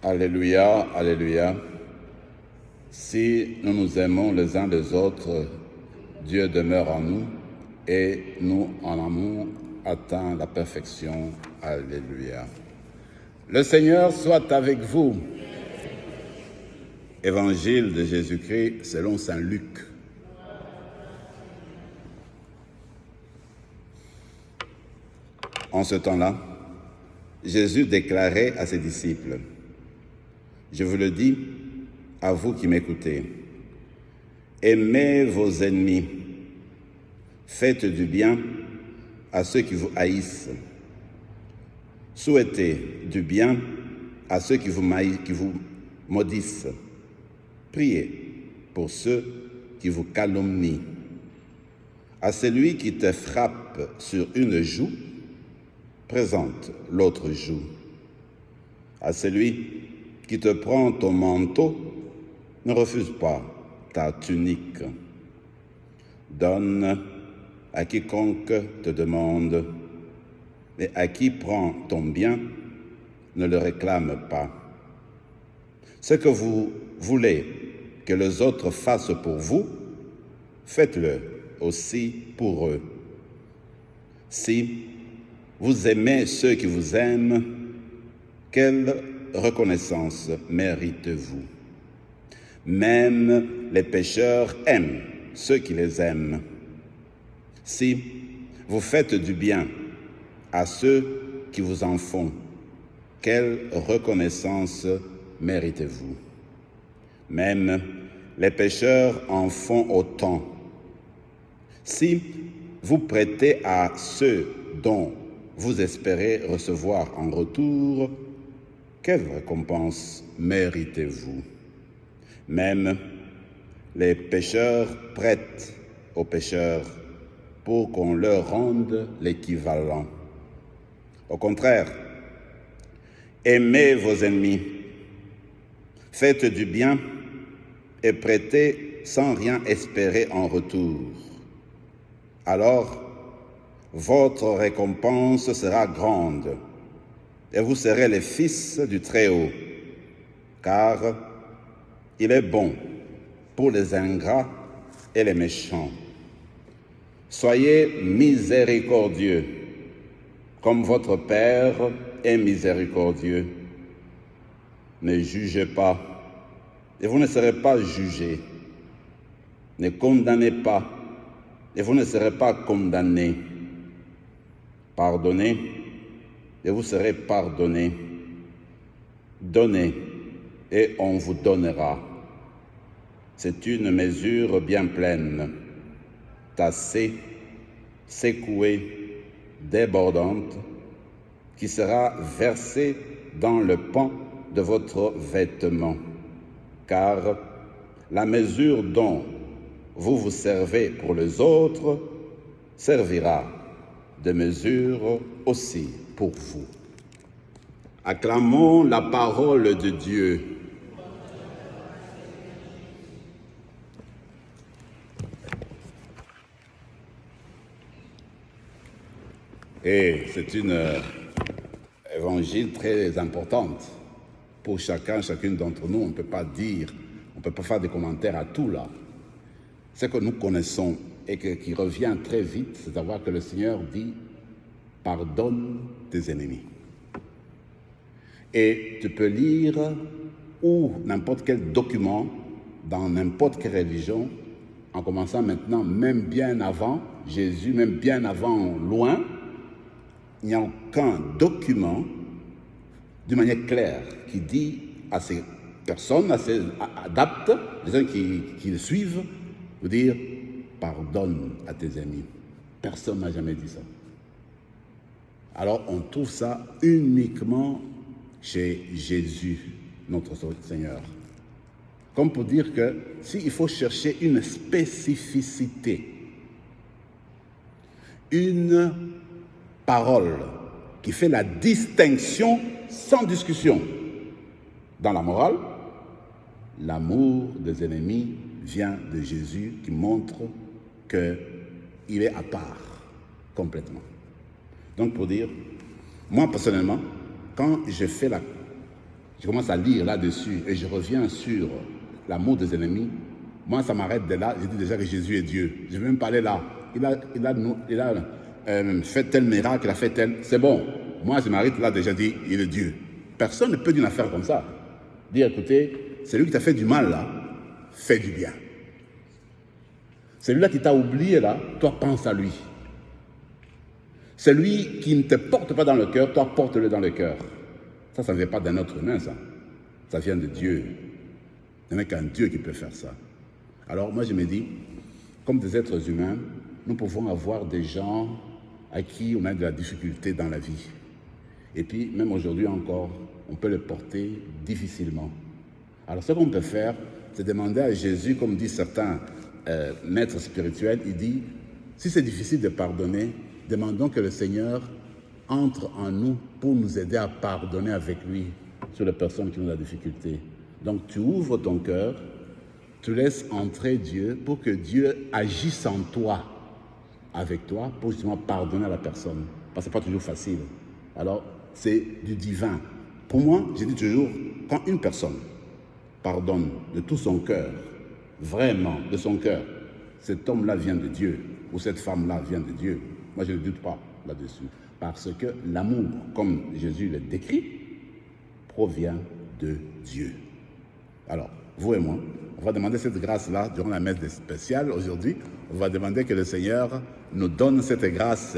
Alléluia, alléluia. Si nous nous aimons les uns les autres, Dieu demeure en nous et nous, en amour, atteint la perfection. Alléluia. Le Seigneur soit avec vous. Évangile de Jésus-Christ selon saint Luc. En ce temps-là, Jésus déclarait à ses disciples: « Je vous le dis, à vous qui m'écoutez, aimez vos ennemis, faites du bien à ceux qui vous haïssent, souhaitez du bien à ceux qui vous maudissent, priez pour ceux qui vous calomnient. À celui qui te frappe sur une joue, présente l'autre joue. À celui qui te prend ton manteau, ne refuse pas ta tunique. Donne à quiconque te demande, et à qui prend ton bien, ne le réclame pas. Ce que vous voulez que les autres fassent pour vous, faites-le aussi pour eux. Si vous aimez ceux qui vous aiment, quelle reconnaissance méritez-vous? Même les pécheurs aiment ceux qui les aiment. Si vous faites du bien à ceux qui vous en font, quelle reconnaissance méritez-vous? Même les pécheurs en font autant. Si vous prêtez à ceux dont vous espérez recevoir en retour, quelle récompense méritez-vous? Même les pécheurs prêtent aux pécheurs pour qu'on leur rende l'équivalent. Au contraire, aimez vos ennemis, faites du bien et prêtez sans rien espérer en retour. Alors, votre récompense sera grande et vous serez les fils du Très-Haut, car il est bon pour les ingrats et les méchants. Soyez miséricordieux, comme votre Père est miséricordieux. Ne jugez pas, et vous ne serez pas jugés. Ne condamnez pas, et vous ne serez pas condamnés. Pardonnez, et vous serez pardonnés. Donnez, et on vous donnera. C'est une mesure bien pleine, tassée, secouée, débordante, qui sera versée dans le pan de votre vêtement. Car la mesure dont vous vous servez pour les autres servira de mesure aussi pour vous. Acclamons la parole de Dieu. Et c'est une évangile très importante pour chacune d'entre nous. On ne peut pas dire, on ne peut pas faire des commentaires à tout là. Ce que nous connaissons et qui revient très vite, c'est de savoir que le Seigneur dit « Pardonne tes ennemis ». Et tu peux lire ou n'importe quel document dans n'importe quelle religion, en commençant maintenant, même bien avant Jésus, même bien avant loin, il n'y a aucun document d'une manière claire qui dit à ces personnes, à ces adeptes, les gens qui le suivent, de dire « Pardonne à tes ennemis ». Personne n'a jamais dit ça. Alors on trouve ça uniquement chez Jésus, notre Seigneur. Comme pour dire que s'il faut chercher une spécificité, une parole qui fait la distinction sans discussion dans la morale, l'amour des ennemis vient de Jésus qui montre qu'il est à part complètement. Donc pour dire, moi personnellement, quand je fais je commence à lire là-dessus et je reviens sur l'amour des ennemis, moi, ça m'arrête de là. Je dis déjà que Jésus est Dieu. Je ne vais même pas aller là. Il a fait tel miracle, il a fait tel... C'est bon. Moi, je m'arrête là déjà, dit, il est Dieu. Personne ne peut dire une affaire comme ça. Dire, écoutez, c'est lui qui t'a fait du mal, là, fais du bien. Celui-là qui t'a oublié, là, toi, pense à lui. Celui qui ne te porte pas dans le cœur, toi, porte-le dans le cœur. Ça ne vient pas d'un autre humain, ça. Ça vient de Dieu. Il n'y a qu'un Dieu qui peut faire ça. Alors, moi, je me dis, comme des êtres humains, nous pouvons avoir des gens à qui on a de la difficulté dans la vie. Et puis, même aujourd'hui encore, on peut le porter difficilement. Alors, ce qu'on peut faire, c'est demander à Jésus, comme disent certains maîtres spirituels, il dit, si c'est difficile de pardonner, demandons que le Seigneur entre en nous pour nous aider à pardonner avec lui sur les personnes qui ont de la difficulté. Donc, tu ouvres ton cœur, tu laisses entrer Dieu pour que Dieu agisse en toi, avec toi, pour justement pardonner à la personne. Parce que ce n'est pas toujours facile. Alors, c'est du divin. Pour moi, je dis toujours, quand une personne pardonne de tout son cœur, vraiment, de son cœur, cet homme-là vient de Dieu, ou cette femme-là vient de Dieu. Moi, je ne doute pas là-dessus. Parce que l'amour, comme Jésus le décrit, provient de Dieu. Alors, vous et moi, on va demander cette grâce-là durant la messe spéciale aujourd'hui. On va demander que le Seigneur nous donne cette grâce